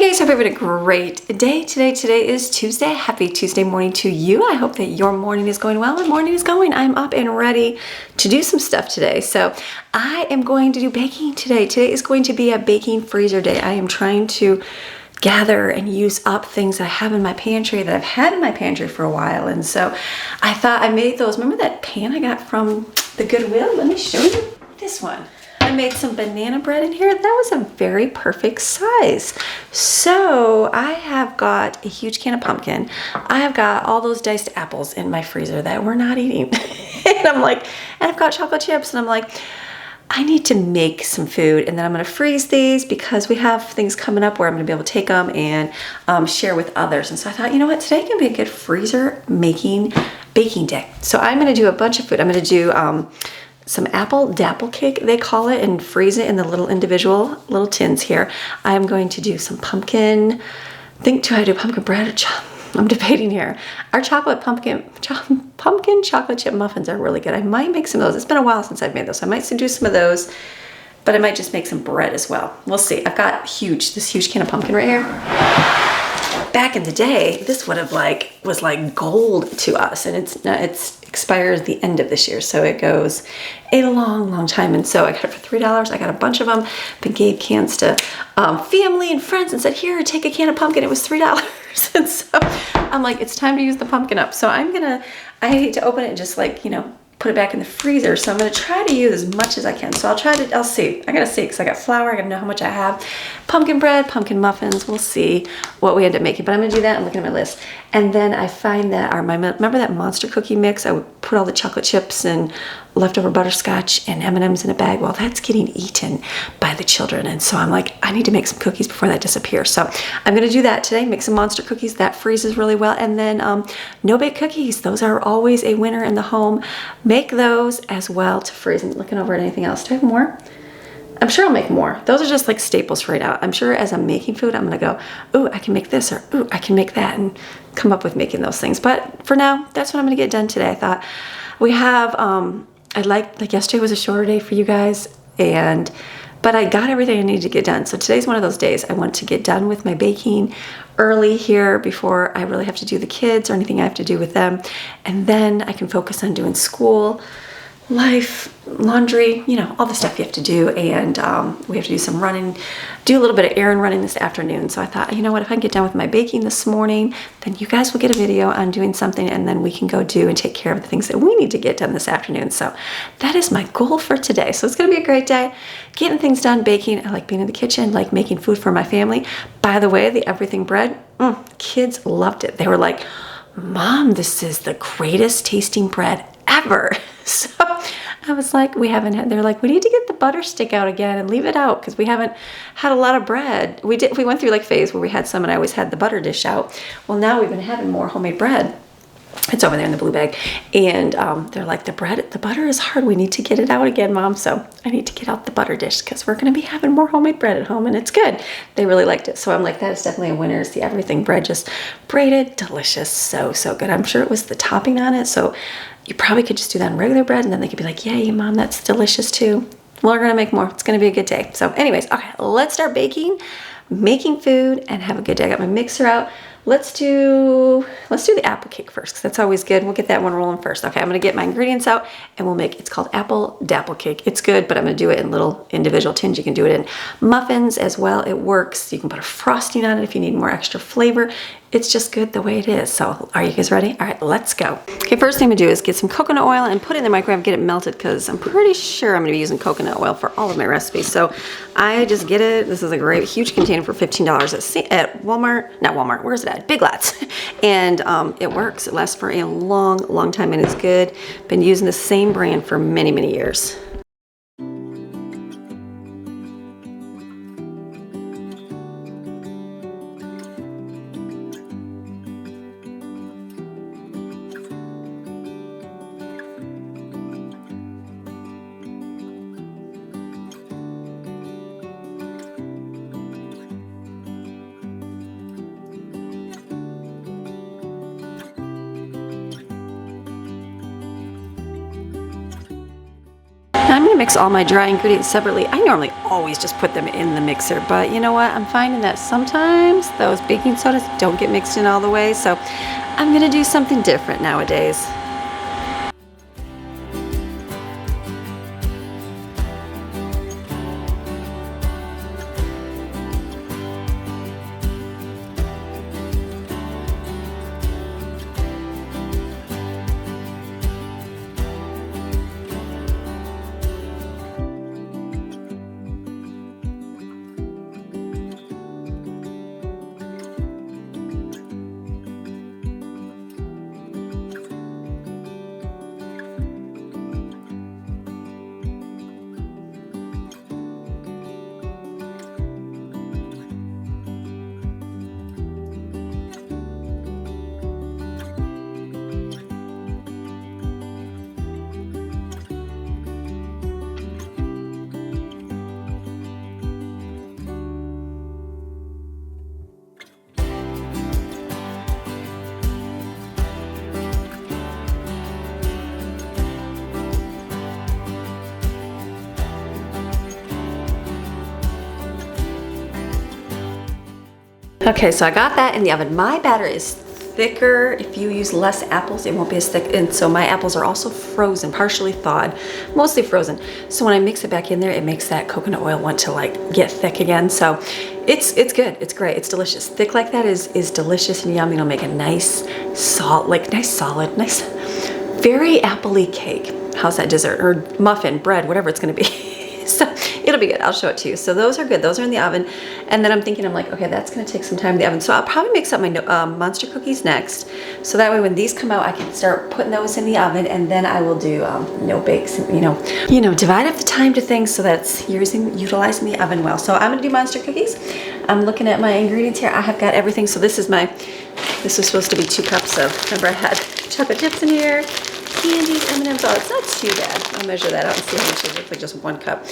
guys, hope you're having a great day today. Today is Tuesday. Happy Tuesday morning to you. I hope that your morning is going well. My morning is going. I'm up and ready to do some stuff today. So I am going to do baking today. Today is going to be a baking freezer day. I am trying to gather and use up things that I have in my pantry that I've had in my pantry for a while. And so I thought I made those. Remember that pan I got from the Goodwill? Let me show you this one. I made some banana bread in here. That was a very perfect size. So I have got a huge can of pumpkin. I have got all those diced apples in my freezer that we're not eating. And I'm like, and I've got chocolate chips, and I'm like, I need to make some food, and then I'm gonna freeze these because we have things coming up where I'm gonna be able to take them and share with others. And so I thought, you know what, today can be a good freezer baking day. So I'm gonna do a bunch of food. I'm gonna do some apple dapple cake, they call it, and freeze it in the little individual little tins here. I'm going to do some pumpkin, do I do pumpkin bread or I'm debating here. Our pumpkin chocolate chip muffins are really good. I might make some of those. It's been a while since I've made those. I might do some of those, but I might just make some bread as well. We'll see. I've got this huge can of pumpkin right here. Back in the day, this would have was like gold to us, and it's expires the end of this year, so it goes a long time. And so I got it for $3. I got a bunch of them, but gave cans to family and friends and said, here, take a can of pumpkin. It was $3. And so I'm like, it's time to use the pumpkin up. So I hate to open it and just put it back in the freezer. So I'm gonna try to use as much as I can. So I'll see. I gotta see, because I got flour, I gotta know how much I have. Pumpkin bread, pumpkin muffins, we'll see what we end up making. But I'm gonna do that and look at my list. And then I find that remember that monster cookie mix? I would put all the chocolate chips and leftover butterscotch and M&Ms in a bag. Well, that's getting eaten by the children. And so I'm like, I need to make some cookies before that disappears. So I'm gonna do that today, make some monster cookies. That freezes really well. And then no-bake cookies. Those are always a winner in the home. Make those as well to freeze. And looking over at anything else. Do I have more? I'm sure I'll make more. Those are just like staples right now. I'm sure as I'm making food, I'm gonna go, ooh, I can make this, or ooh, I can make that, and come up with making those things. But for now, that's what I'm gonna get done today. I thought we have, like yesterday was a shorter day for you guys, but I got everything I needed to get done. So today's one of those days I want to get done with my baking early here before I really have to do the kids or anything I have to do with them. And then I can focus on doing school, life, laundry, all the stuff you have to do. And we have to do some running, do a little bit of errand running this afternoon. So I thought, you know what, if I can get done with my baking this morning, then you guys will get a video on doing something, and then we can go do and take care of the things that we need to get done this afternoon. So that is my goal for today. So it's gonna be a great day, getting things done, baking. I like being in the kitchen, like making food for my family. By the way, the everything bread, kids loved it. They were like, Mom, this is the greatest tasting bread ever. So I was like, they're like, we need to get the butter stick out again and leave it out, because we haven't had a lot of bread. We went through like phase where we had some and I always had the butter dish out. Well, now we've been having more homemade bread. It's over there in the blue bag. And they're like, the butter is hard. We need to get it out again, Mom. So I need to get out the butter dish, because we're going to be having more homemade bread at home, and it's good. They really liked it. So I'm like, that is definitely a winner. It's the everything bread, just braided, delicious, so good. I'm sure it was the topping on it. So you probably could just do that on regular bread, and then they could be like, yay, Mom, that's delicious too. Well, we're going to make more. It's going to be a good day. So anyways, okay, let's start baking, making food, and have a good day. I got my mixer out. Let's do the apple cake first, because that's always good. We'll get that one rolling first. Okay, I'm gonna get my ingredients out, and we'll make, it's called apple dapple cake. It's good, but I'm gonna do it in little individual tins. You can do it in muffins as well. It works. You can put a frosting on it if you need more extra flavor. It's just good the way it is. So are you guys ready? All right, let's go. Okay, first thing I'm gonna do is get some coconut oil and put it in the microwave, get it melted, because I'm pretty sure I'm gonna be using coconut oil for all of my recipes. So I just get it. This is a great huge container for $15 at Walmart, not Walmart, where's it at? Big Lots. And it works. It lasts for a long time, and it's good. Been using the same brand for many years. mix all my dry ingredients separately. I normally always just put them in the mixer, but you know what? I'm finding that sometimes those baking sodas don't get mixed in all the way, so I'm gonna do something different nowadays. Okay, so I got that in the oven. My batter is thicker. If you use less apples, it won't be as thick. And so my apples are also frozen, partially thawed, mostly frozen. So when I mix it back in there, it makes that coconut oil want to like get thick again. So it's good. It's great. It's delicious. Thick like that is delicious and yummy. It'll make a nice solid, very apple-y cake. How's that dessert? Or muffin, bread, whatever it's gonna be. So it'll be good. I'll show it to you. So those are good. Those are in the oven. And then I'm thinking, I'm like, okay, that's going to take some time in the oven. So I'll probably mix up my monster cookies next. So that way when these come out, I can start putting those in the oven, and then I will do no bakes, and, you know, divide up the time to things so that's utilizing the oven well. So I'm going to do monster cookies. I'm looking at my ingredients here. I have got everything. So this is supposed to be 2 cups of, remember I had chocolate chips in here, candies, M&M's. Oh, it's not too bad. I'll measure that out and see how much it looks like, just 1 cup.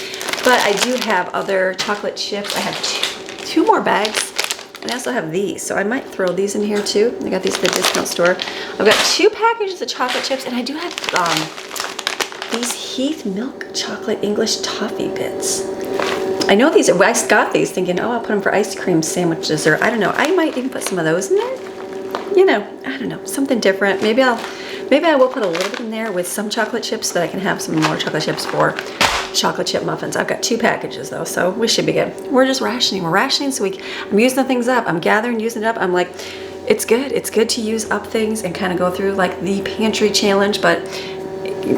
But I do have other chocolate chips. I have 2 more bags. And I also have these. So I might throw these in here too. I got these at the discount store. I've got 2 packages of chocolate chips, and I do have these Heath Milk Chocolate English Toffee Bits. I know these are, I got these thinking, oh, I'll put them for ice cream sandwich dessert. I don't know. I might even put some of those in there. You know, I don't know. Something different. Maybe I will put a little bit in there with some chocolate chips so that I can have some more chocolate chips for chocolate chip muffins. I've got 2 packages though, so we should be good. We're just rationing. We're rationing so I'm using the things up. I'm gathering, using it up. I'm like, it's good. It's good to use up things and kind of go through like the pantry challenge, but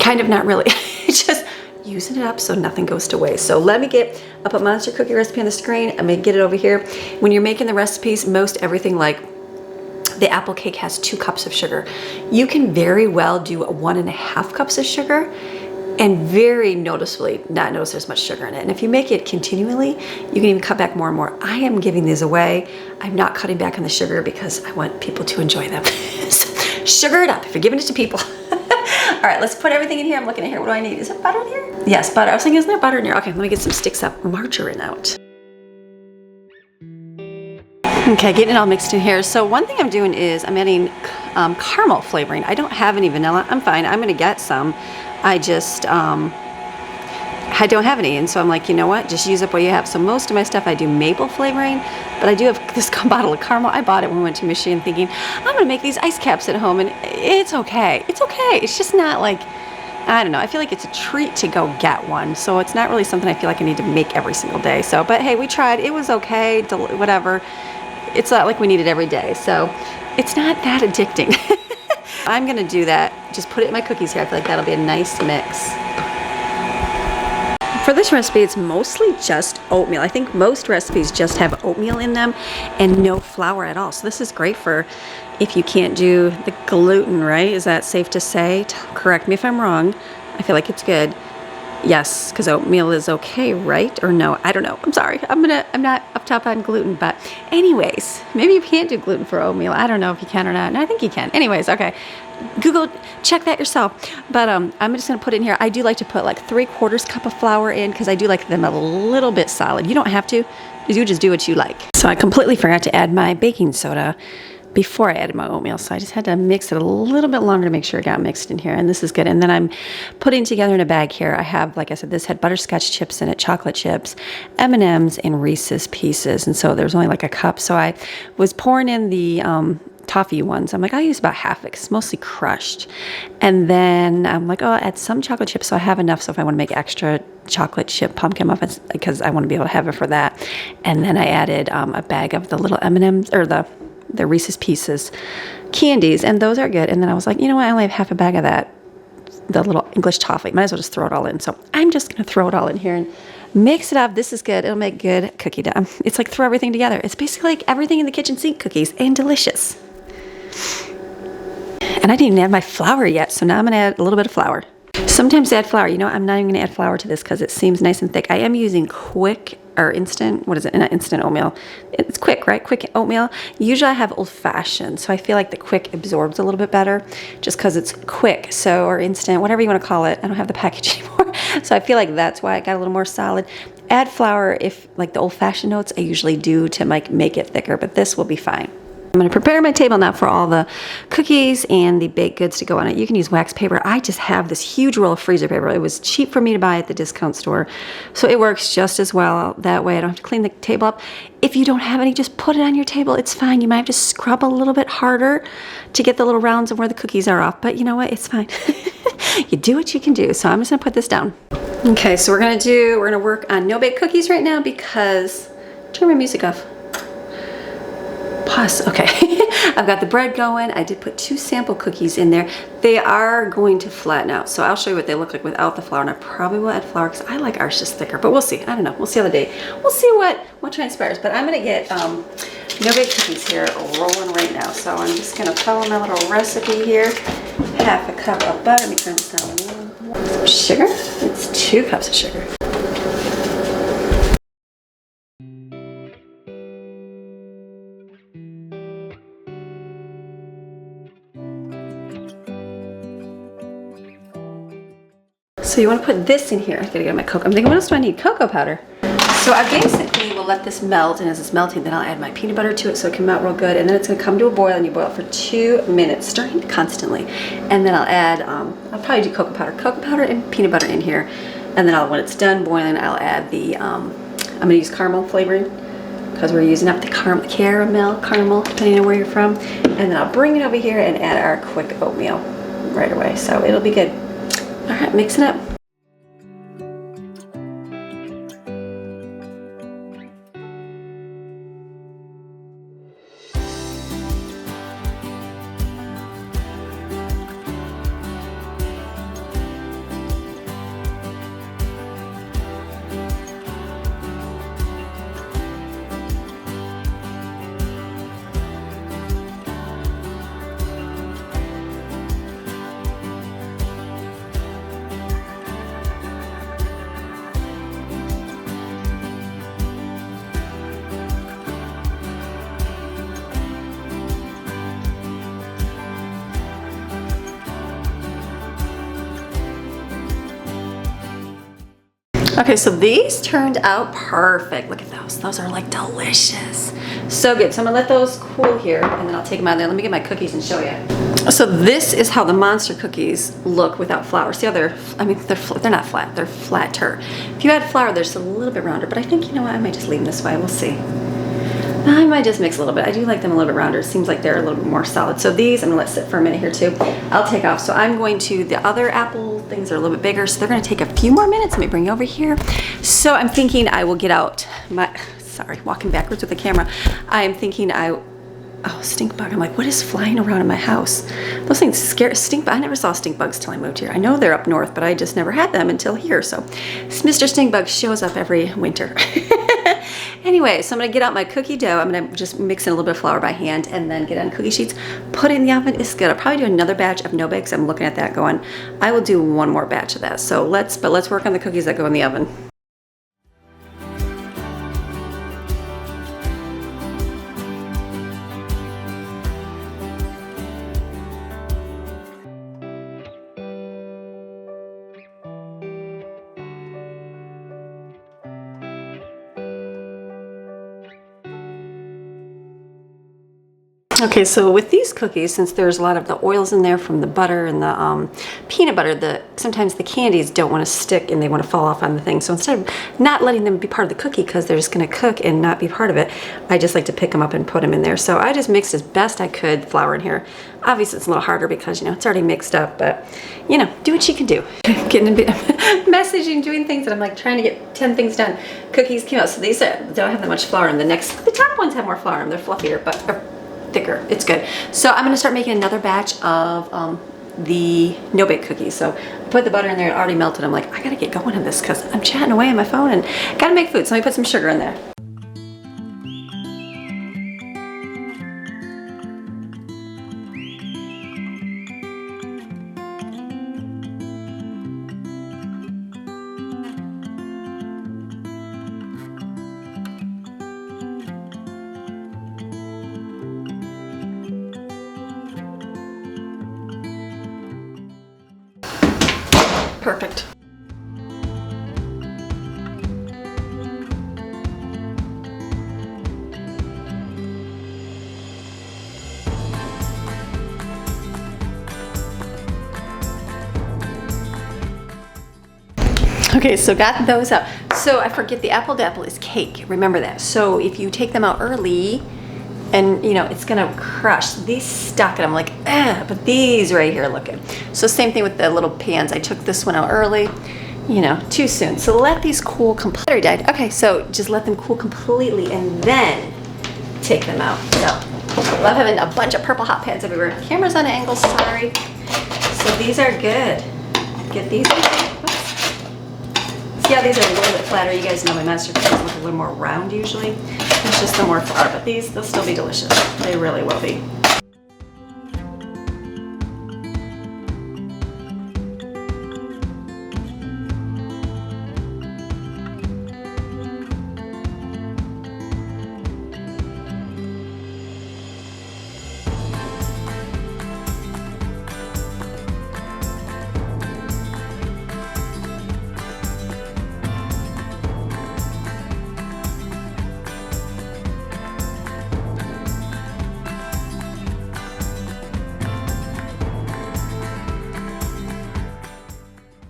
kind of not really. It's just using it up so nothing goes to waste. So let me I'll put monster cookie recipe on the screen. I'm gonna get it over here. When you're making the recipes, most everything, like the apple cake has 2 cups of sugar. You can very well do 1.5 cups of sugar and very noticeably not notice there's much sugar in it. And if you make it continually, you can even cut back more and more. I am giving these away. I'm not cutting back on the sugar because I want people to enjoy them. Sugar it up if you're giving it to people. All right, let's put everything in here. I'm looking at here. What do I need? Is there butter in here? Yes, butter. I was thinking, isn't there butter in here? Okay, let me get some sticks of margarine out. Okay, getting it all mixed in here. So one thing I'm doing is I'm adding caramel flavoring. I don't have any vanilla. I'm fine. I'm gonna get some. I just, I don't have any. And so I'm like, you know what? Just use up what you have. So most of my stuff I do maple flavoring, but I do have this bottle of caramel. I bought it when we went to Michigan thinking, I'm gonna make these ice caps at home, and it's okay. It's okay. It's just not like, I don't know. I feel like it's a treat to go get one. So it's not really something I feel like I need to make every single day. So, but hey, we tried. It was okay, whatever. It's not like we need it every day, so it's not that addicting. I'm gonna do that. Just put it in my cookies here. I feel like that'll be a nice mix. For this recipe, it's mostly just oatmeal. I think most recipes just have oatmeal in them and no flour at all. So this is great for if you can't do the gluten, right? Is that safe to say? Correct me if I'm wrong. I feel like it's good. Yes, because oatmeal is okay, right? Or no, I don't know. I'm sorry. I'm not up top on gluten, but anyways, maybe you can't do gluten for oatmeal. I don't know if you can or not. No, I think you can. Anyways, okay. Google, check that yourself. But I'm just gonna put it in here. I do like to put like 3/4 cup of flour in because I do like them a little bit solid. You don't have to. You just do what you like. So I completely forgot to add my baking soda. before I added my oatmeal. So I just had to mix it a little bit longer to make sure it got mixed in here. And this is good. And then I'm putting together in a bag here. I have, like I said, this had butterscotch chips in it, chocolate chips, M&Ms, and Reese's Pieces. And so there's only like a cup. So I was pouring in the toffee ones. I'm like, I'll use about half of it because it's mostly crushed. And then I'm like, oh, I'll add some chocolate chips so I have enough. So if I want to make extra chocolate chip pumpkin muffins, because I want to be able to have it for that. And then I added a bag of the little M&Ms, or the Reese's Pieces candies, and those are good. And then I was like, you know what, I only have half a bag of that, the little English toffee. Might as well just throw it all in. So I'm just going to throw it all in here and mix it up. This is good. It'll make good cookie dough. It's like throw everything together. It's basically like everything in the kitchen sink cookies, and delicious. And I didn't even add my flour yet, so now I'm going to add a little bit of flour. Sometimes I add flour. You know, I'm not even going to add flour to this because it seems nice and thick. I am using quick or instant, what is it? Not instant oatmeal. It's quick, right? Quick oatmeal. Usually I have old fashioned, so I feel like the quick absorbs a little bit better just because it's quick. So, or instant, whatever you want to call it. I don't have the package anymore. So I feel like that's why it got a little more solid. Add flour if like the old fashioned notes, I usually do to like make it thicker, but this will be fine. I'm going to prepare my table now for all the cookies and the baked goods to go on it. You can use wax paper. I just have this huge roll of freezer paper. It was cheap for me to buy at the discount store, so it works just as well. That way I don't have to clean the table up. If you don't have any, just put it on your table. It's fine. You might have to scrub a little bit harder to get the little rounds of where the cookies are off, but you know what? It's fine. You do what you can do. So I'm just going to put this down. Okay, so we're going to work on no-bake cookies right now because, turn my music off. Pause. Okay. I've got the bread going. I did put 2 sample cookies in there. They are going to flatten out, so I'll show you what they look like without the flour, and I probably will add flour because I like ours just thicker, but we'll see. I don't know. We'll see on the day. We'll see what transpires, but I'm going to get no-bake cookies here rolling right now, so I'm just going to follow my little recipe here. Half a cup of butter. Let me turn this down a little. Some sugar. It's 2 cups of sugar. So you want to put this in here. I gotta get my cocoa. I'm thinking, what else do I need? Cocoa powder. So I basically will let this melt, and as it's melting, then I'll add my peanut butter to it so it can melt real good. And then it's gonna come to a boil, and you boil it for 2 minutes, stirring constantly. And then I'll add, I'll probably do cocoa powder and peanut butter in here. And then when it's done boiling, I'll add the, I'm gonna use caramel flavoring because we're using up the caramel, depending on where you're from. And then I'll bring it over here and add our quick oatmeal right away. So it'll be good. All right, mix it up. Okay, so these turned out perfect. Look at those. Those are like delicious. So good. So I'm gonna let those cool here, and then I'll take them out there. Let me get my cookies and show you. So this is how the monster cookies look without flour. See how they're not flat. They're flatter. If you add flour, they're just a little bit rounder. But I think, you know what, I might just leave them this way. We'll see. I might just mix a little bit. I do like them a little bit rounder. It seems like they're a little bit more solid. So these, I'm gonna let sit for a minute here too. I'll take off. So I'm going to, the other apple things are a little bit bigger, so they're gonna take a few more minutes. Let me bring you over here. So I'm thinking I will get out my, sorry, walking backwards with the camera. I am thinking oh, stink bug. I'm like, what is flying around in my house? Those things scare, stink bug. I never saw stink bugs till I moved here. I know they're up north, but I just never had them until here. So Mr. Stink Bug shows up every winter. Anyway, so I'm gonna get out my cookie dough. I'm gonna just mix in a little bit of flour by hand and then get on cookie sheets, put it in the oven. It's good. I'll probably do another batch of no bakes. I'm looking at that going, I will do one more batch of that. So let's work on the cookies that go in the oven. Okay, so with these cookies, since there's a lot of the oils in there from the butter and the peanut butter, sometimes the candies don't want to stick and they want to fall off on the thing. So instead of not letting them be part of the cookie because they're just going to cook and not be part of it, I just like to pick them up and put them in there. So I just mixed as best I could flour in here. Obviously it's a little harder because, you know, it's already mixed up, but, you know, do what you can do. Getting a bit messaging, doing things, and I'm like trying to get 10 things done. Cookies came out, so these don't have that much flour in the top ones have more flour in them. They're fluffier, but thicker. It's good. So I'm going to start making another batch of the no-bake cookies. So I put the butter in there, it already melted. I'm like, I got to get going on this because I'm chatting away on my phone and got to make food. So let me put some sugar in there. Perfect. Okay, so got those out. So I forget, the apple dapple is cake. Remember that. So if you take them out early, and you know, it's gonna crush. These stuck and I'm like, but these right here look good. So same thing with the little pans. I took this one out early, you know, too soon. So let these cool completely. Died. Okay, so just let them cool completely and then take them out. So I love having a bunch of purple hot pads everywhere. Camera's on an angle, sorry. So these are good. Get these. Oops. See how these are a little bit flatter. You guys know my master cookies look a little more round usually. It's just the more flour, but these, they'll still be delicious. They really will be.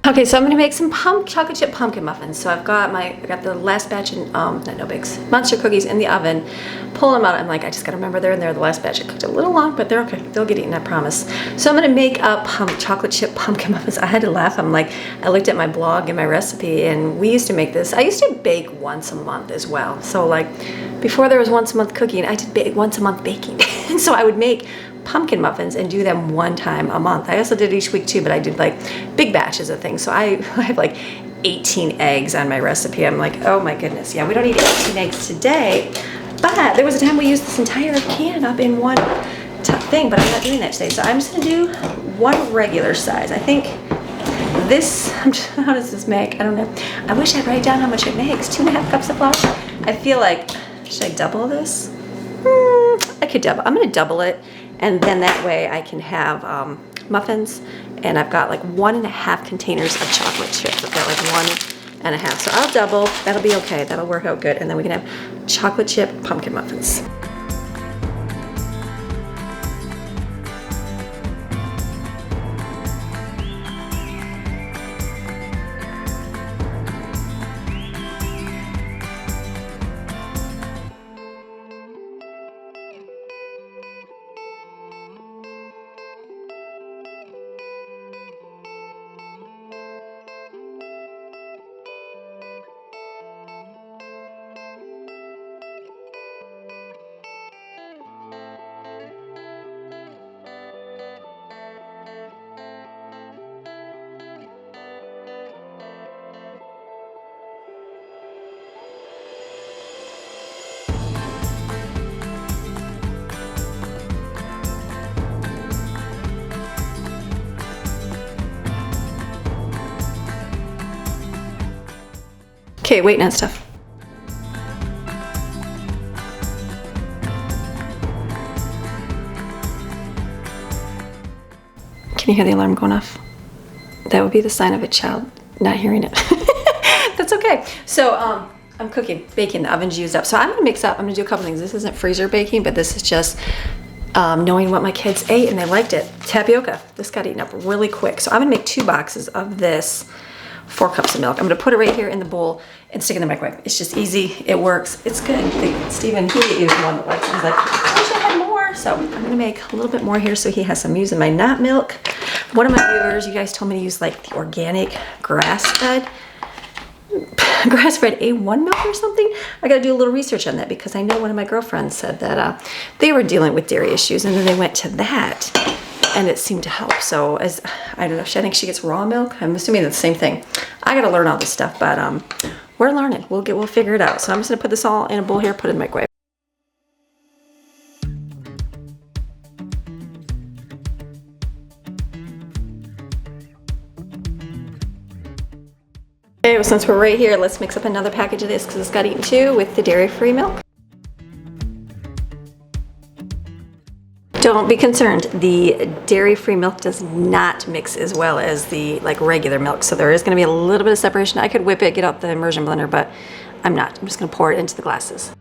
Okay, so I'm gonna make some chocolate chip pumpkin muffins. So I got the last batch in, not no bakes, monster cookies in the oven. Pull them out, I'm like, I just gotta remember they're in there. The last batch I cooked a little long, but they're okay. They'll get eaten, I promise. So I'm gonna make up chocolate chip pumpkin muffins. I had to laugh. I'm like, I looked at my blog and my recipe, and we used to make this. I used to bake once a month as well. So like, before there was once a month cooking, I did bake once a month baking. And so I would make pumpkin muffins and do them one time a month. I also did each week too, but I did like big batches of things. So I have like 18 eggs on my recipe. I'm like, oh my goodness. Yeah, we don't need 18 eggs today, but there was a time we used this entire can up in one thing, but I'm not doing that today. So I'm just gonna do one regular size. I think this, how does this make? I don't know. I wish I'd write down how much it makes. 2.5 cups of flour. I feel like, should I double this? I could double, I'm gonna double it. And then that way I can have muffins, and I've got like 1.5 containers of chocolate chips. I've got like 1.5. So I'll double, that'll be okay. That'll work out good. And then we can have chocolate chip pumpkin muffins. Okay, waiting on stuff. Can you hear the alarm going off? That would be the sign of a child not hearing it. That's okay. So I'm cooking, baking, the oven's used up. So I'm gonna mix up, I'm gonna do a couple things. This isn't freezer baking, but this is just knowing what my kids ate, and they liked it. Tapioca. This got eaten up really quick. So I'm gonna make 2 boxes of this, 4 cups of milk. I'm gonna put it right here in the bowl and stick it in the microwave. It's just easy, it works, it's good. Stephen, he is the one that likes it. He's like, I wish I had more. So I'm gonna make a little bit more here so he has some. Using my nut milk. One of my viewers, you guys told me to use like the organic grass-fed A1 milk or something. I gotta do a little research on that because I know one of my girlfriends said that they were dealing with dairy issues, and then they went to that and it seemed to help. So I don't know, I think she gets raw milk. I'm assuming it's the same thing. I gotta learn all this stuff, but we're learning. We'll figure it out. So I'm just gonna put this all in a bowl here, put it in the microwave. Okay, well, since we're right here, let's mix up another package of this because it's got eaten too with the dairy-free milk. Don't be concerned, the dairy-free milk does not mix as well as the like regular milk, so there is going to be a little bit of separation. I could whip it, get out the immersion blender, but I'm not. I'm just going to pour it into the glasses.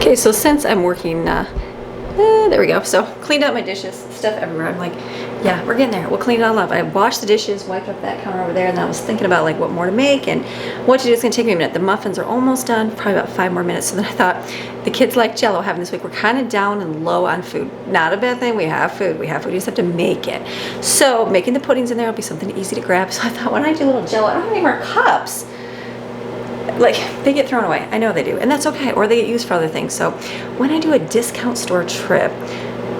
Okay, so since I'm working, there we go. So cleaned out my dishes, stuff everywhere. I'm like, yeah, we're getting there. We'll clean it all up. I washed the dishes, wiped up that counter over there, and then I was thinking about like what more to make and what to do. It's gonna take me a minute. The muffins are almost done, probably about 5 more minutes. So then I thought, the kids like Jello having this week. We're kind of down and low on food. Not a bad thing. We have food. We just have to make it. So making the puddings in there will be something easy to grab. So I thought, when I do a little Jello, I don't have any more cups. Like, they get thrown away. I know they do, and that's okay, or they get used for other things. So when I do a discount store trip,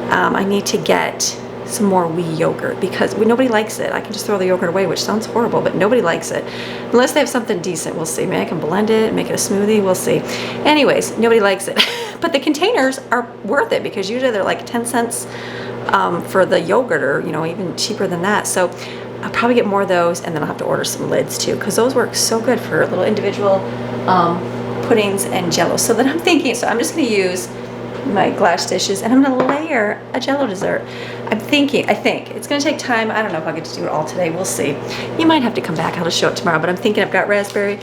I need to get some more wee yogurt because nobody likes it. I can just throw the yogurt away, which sounds horrible, but nobody likes it unless they have something decent. We'll see. Maybe I can blend it, make it a smoothie. We'll see. Anyways, nobody likes it, but the containers are worth it because usually they're like 10 cents for the yogurt, or even cheaper than that. So I'll probably get more of those, and then I'll have to order some lids too, because those work so good for little individual puddings and Jello. So then I'm thinking, so I'm just going to use my glass dishes, and I'm going to layer a Jello dessert. I think it's going to take time. I don't know if I'll get to do it all today. We'll see. You might have to come back. I'll just show it tomorrow. But I'm thinking I've got raspberry,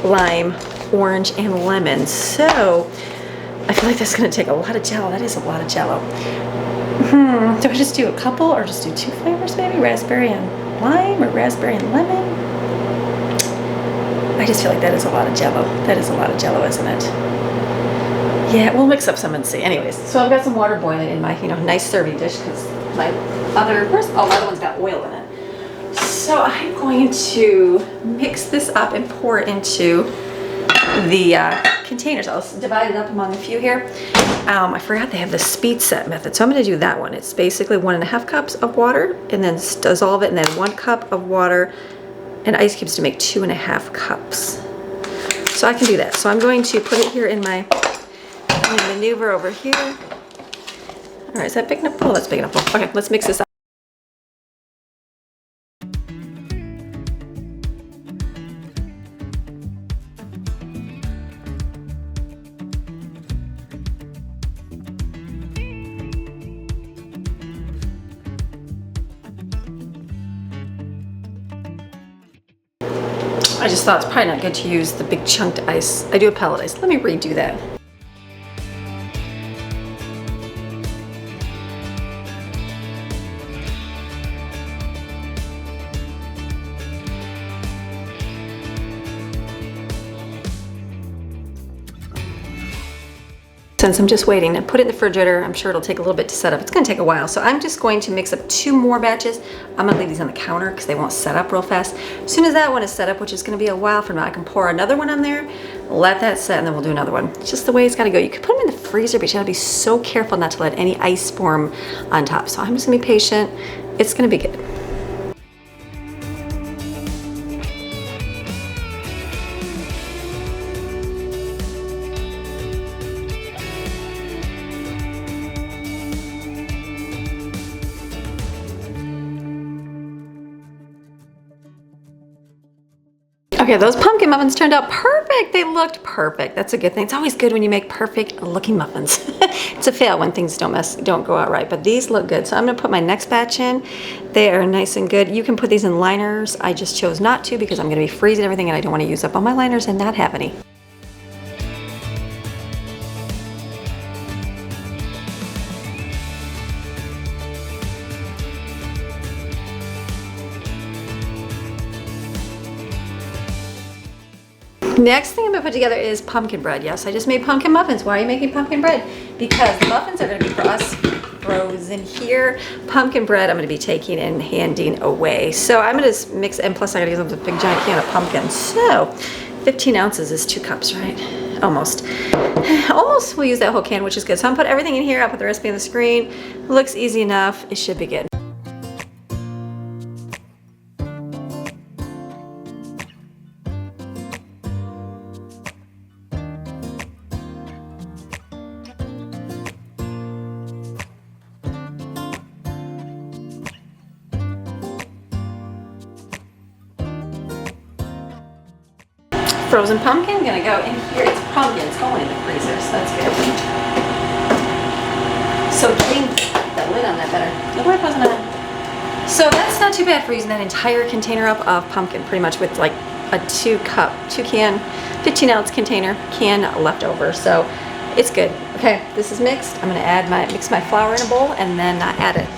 lime, orange, and lemon. So I feel like that's going to take a lot of Jello. That is a lot of Jello. Do I just do a couple or just do 2 flavors maybe? Raspberry and lime, or raspberry and lemon? I just feel like that is a lot of Jello. That is a lot of Jello, isn't it? Yeah, we'll mix up some and see. Anyways, so I've got some water boiling in my, nice serving dish because my other one's got oil in it. So I'm going to mix this up and pour it into the containers. I'll divide it up among a few here. I forgot they have the speed set method, so I'm going to do that one. It's basically 1.5 cups of water, and then dissolve it, and then 1 cup of water and ice cubes to make 2.5 cups. So I can do that. So I'm going to put it here in my maneuver over here. All right, is that big enough? Oh, that's big enough. Okay, let's mix this up. I just thought it's probably not good to use the big chunked ice. I do a pellet ice. Let me redo that. Since I'm just waiting and put it in the refrigerator, I'm sure it'll take a little bit to set up. It's gonna take a while. So I'm just going to mix up 2 more batches. I'm gonna leave these on the counter because they won't set up real fast. As soon as that one is set up, which is gonna be a while from now, I can pour another one on there, let that set, and then we'll do another one. It's just the way it's gotta go. You could put them in the freezer, but you gotta be so careful not to let any ice form on top. So I'm just gonna be patient. It's gonna be good. Okay, those pumpkin muffins turned out perfect. They looked perfect. That's a good thing. It's always good when you make perfect looking muffins. It's a fail when things don't go out right, but these look good. So I'm gonna put my next batch in. They are nice and good. You can put these in liners. I just chose not to because I'm gonna be freezing everything and I don't wanna use up all my liners and not have any. Next thing I'm gonna put together is pumpkin bread. Yes, I just made pumpkin muffins. Why are you making pumpkin bread? Because the muffins are gonna be for us frozen here. Pumpkin bread I'm gonna be taking and handing away. So I'm gonna mix, and plus I gotta use a big giant can of pumpkins. So 15 ounces is 2 cups, right? Almost. Almost we'll use that whole can, which is good. So I'm gonna put everything in here. I'll put the recipe on the screen. It looks easy enough. It should be good. Frozen pumpkin, gonna go in here. It's pumpkin, it's going in the freezer, so that's good. So getting the lid on that better. The lid wasn't on. So that's not too bad for using that entire container up of pumpkin, pretty much with like a 2 can, 15 ounce container can left over. So it's good. Okay, this is mixed. I'm gonna mix my flour in a bowl and then add it.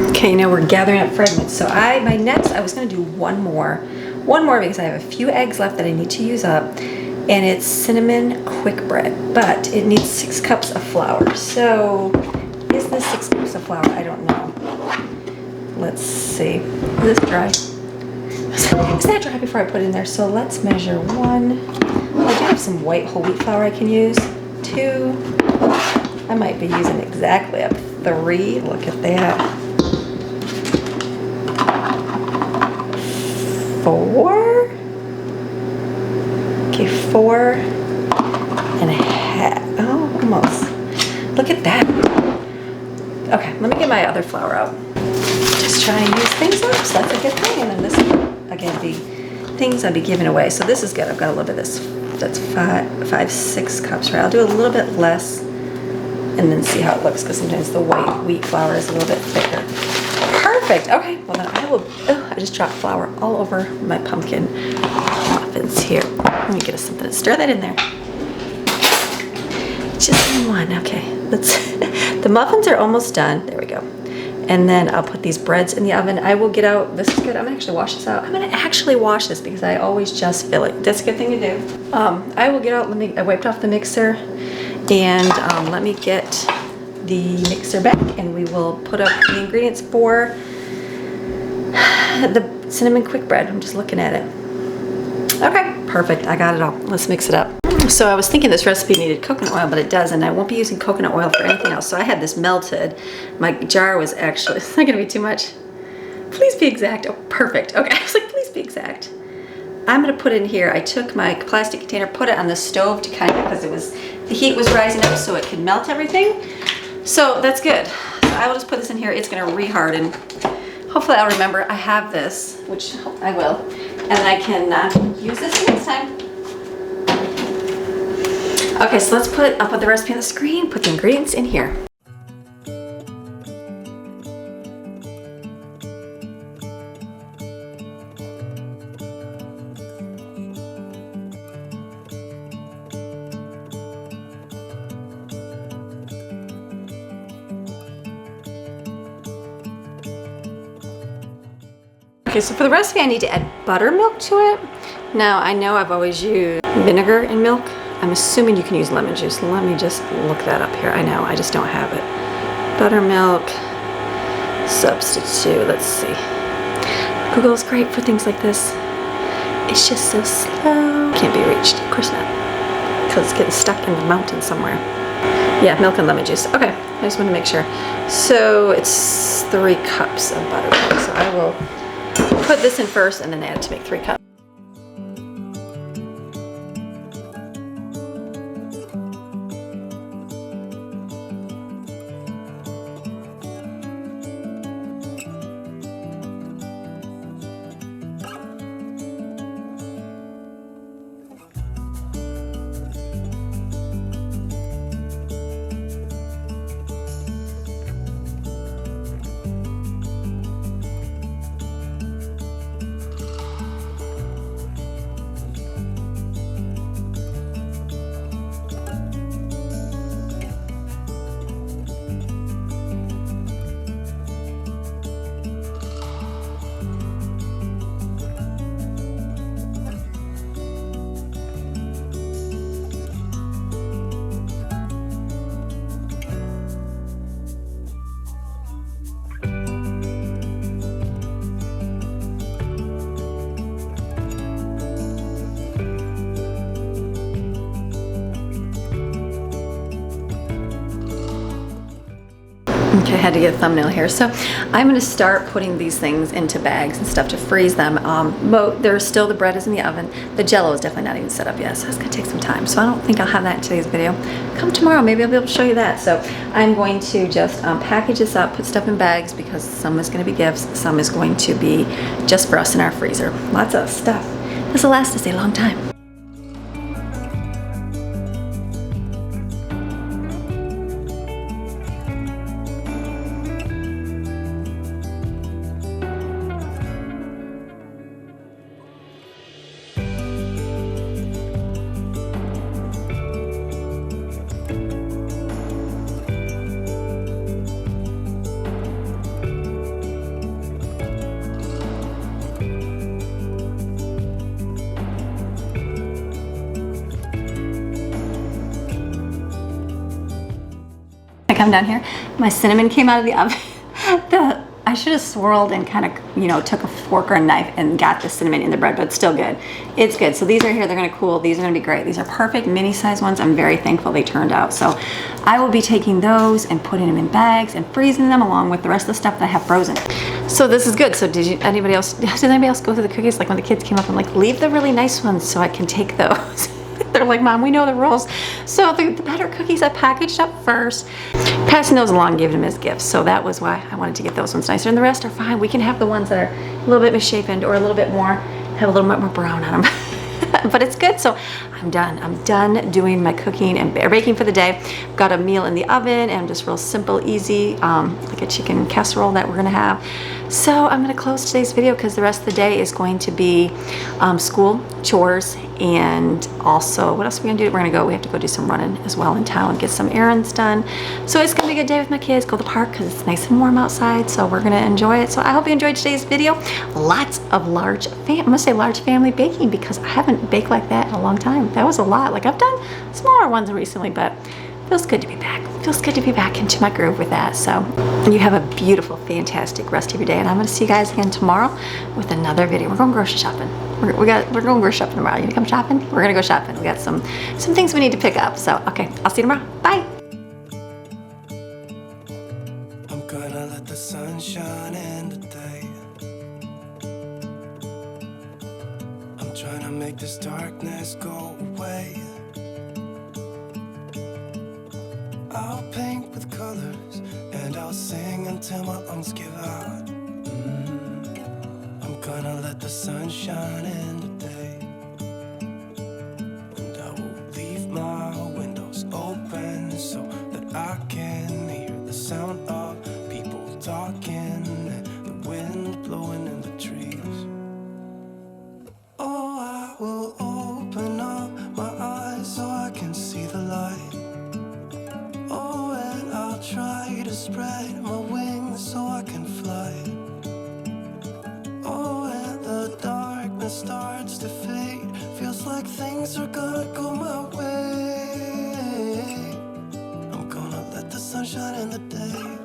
Okay, now we're gathering up fragments. So I was gonna do one more because I have a few eggs left that I need to use up, and it's cinnamon quick bread, but it needs 6 cups of flour. So is this 6 cups of flour? I don't know. Let's see. Is this dry? Is that dry before I put it in there? So let's measure 1. I do have some white whole wheat flour I can use. 2. I might be using exactly up 3. Look at that. 4. Okay, 4 and a half. Oh, almost. Look at that. Okay, let me get my other flour out. Just try and use things up, so that's a good thing. And then this, again, the things I'll be giving away. So this is good. I've got a little bit of this. That's 6 cups, right? I'll do a little bit less and then see how it looks, because sometimes the white wheat flour is a little bit thicker. Perfect. Okay, well then I will, I just dropped flour all over my pumpkin muffins here. Let me get us something to stir that in there. Just 1, okay. The muffins are almost done. There we go. And then I'll put these breads in the oven. I will get out, this is good. I'm gonna actually wash this out. I'm gonna actually wash this because I always just fill it. That's a good thing to do. I will get out, I wiped off the mixer, and let me get the mixer back, and we will put up the ingredients for the cinnamon quick bread. I'm just looking at it. Okay, perfect. I got it all. Let's mix it up. So I was thinking this recipe needed coconut oil, but it doesn't. I won't be using coconut oil for anything else. So I had this melted. My jar was actually, it's not gonna be too much. Please be exact. Oh, perfect. Okay, I was like, please be exact. I'm gonna put in here, I took my plastic container, put it on the stove to kind of, because the heat was rising up so it could melt everything. So that's good. So I will just put this in here. It's gonna reharden. Hopefully I'll remember I have this, which I will, and then I can use this next time. Okay, so I'll put the recipe on the screen, put the ingredients in here. Okay, so for the recipe I need to add buttermilk to it. Now, I know I've always used vinegar in milk. I'm assuming you can use lemon juice. Let me just look that up here. I know, I just don't have it. Buttermilk substitute, let's see. Google's great for things like this. It's just so slow. Can't be reached, of course not. Because it's getting stuck in the mountain somewhere. Yeah, milk and lemon juice. Okay, I just want to make sure. So it's 3 cups of buttermilk. So I will put this in first and then add it to make 3 cups. Okay, I had to get a thumbnail here. So I'm gonna start putting these things into bags and stuff to freeze them. There's still, the bread is in the oven. The Jello is definitely not even set up yet, so it's gonna take some time. So I don't think I'll have that in today's video. Come tomorrow, maybe I'll be able to show you that. So I'm going to just package this up, put stuff in bags, because some is gonna be gifts, some is going to be just for us in our freezer. Lots of stuff. This will last us a long time. Come down here. My cinnamon came out of the oven. I should have swirled and kind of, you know, took a fork or a knife and got the cinnamon in the bread, but it's still good. It's good. So these are here, they're gonna cool. These are gonna be great. These are perfect mini size ones. I'm very thankful they turned out. So I will be taking those and putting them in bags and freezing them along with the rest of the stuff that I have frozen. So this is good. So did anybody else go through the cookies? Like when the kids came up, I'm like, leave the really nice ones so I can take those. They're like, Mom, we know the rules. So the better cookies I packaged up first, passing those along, giving them as gifts. So that was why I wanted to get those ones nicer. And the rest are fine. We can have the ones that are a little bit misshapen or a little bit more, have a little bit more brown on them. But it's good. So I'm done. I'm done doing my cooking and baking for the day. Got a meal in the oven and just real simple, easy, like a chicken casserole that we're gonna have. So I'm gonna close today's video because the rest of the day is going to be school, chores, and also, what else are we gonna do? We have to go do some running as well in town, get some errands done. So it's gonna be a good day with my kids, go to the park because it's nice and warm outside, so we're gonna enjoy it. So I hope you enjoyed today's video. Lots of large family baking because I haven't baked like that in a long time. That was a lot. Like I've done smaller ones recently, but feels good to be back. Feels good to be back into my groove with that. So you have a beautiful, fantastic rest of your day, and I'm going to see you guys again tomorrow with another video. We're going grocery shopping. We're going grocery shopping tomorrow. You gonna come shopping? We're gonna go shopping. We got some things we need to pick up. So okay, I'll see you tomorrow. Bye. I'm gonna let the sun shine in today. I'm trying to make this darkness go away. I'll paint with colors and I'll sing until my lungs give out. I'm gonna let the sun shine in today. And I will leave my windows open so that I can hear the sound of people talking and the wind blowing in the trees. Oh, I will open up my eyes so I can see the light. I'll try to spread my wings so I can fly. Oh, and the darkness starts to fade. Feels like things are gonna go my way. I'm gonna let the sun shine in the day.